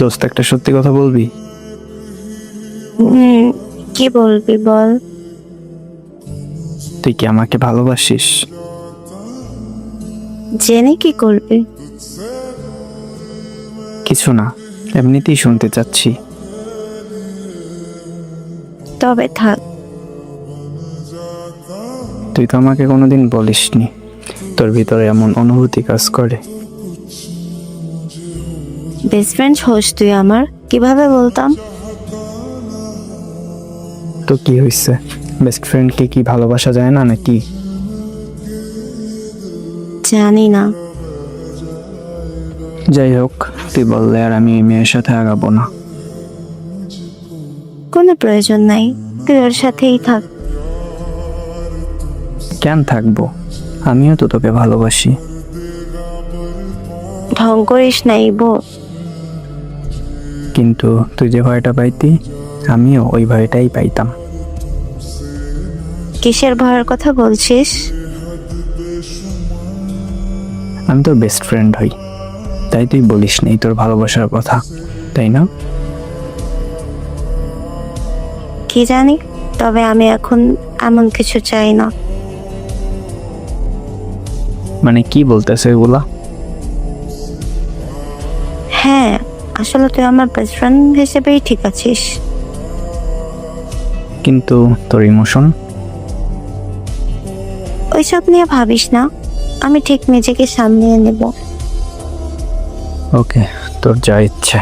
দোস্ত, একটা সত্যি কথা বলবি? কি বলবি বল। তুই কি আমাকে ভালোবাসিস? জেনে কি করবি? কিছু না, এমনিতেই শুনতে চাচ্ছি। তবে থাক। তুই তো আমাকে কোনোদিন বলিসনি তোর ভিতরে এমন অনুভূতি কাজ করে। বেস্ট ফ্রেন্ড হোস তুই আমার, কিভাবে বলতাম? তো কি হয়েছে? বেস্ট ফ্রেন্ডকে কি ভালোবাসা যায় না নাকি? জানি না। যাই হোক, তুই বললে আর আমি এই মেয়ের সাথে আগাবো না। কোনো প্রয়োজন নাই, তুই ওর সাথেই থাক। কেন থাকবো? আমিও তো তোকে ভালোবাসি। ঢং করিস নাই বো। কিন্তু তুই যে ভয়টা পাইতি, আমিও ওই ভয়টাই পাইতাম। কিসের ভয়ের কথা বলছিস? আমি তোর বেস্ট ফ্রেন্ড হই, তাই তুই বলিস নেই তোর ভালোবাসার কথা, তাই না? কি জানি, তবে আমি এখন এমন কিছু চাই না। মানে কি বলতেছে এগুলা? হ্যাঁ, আসলে তুই আমার বেস্ট ফ্রেন্ড হিসেবেই ঠিক আছিস। কিন্তু তোর ইমোশন? ওইসব নিয়ে ভাবিস না, আমি ঠিক নিজেকে সামলিয়ে নেব। ওকে, তোর যা ইচ্ছে।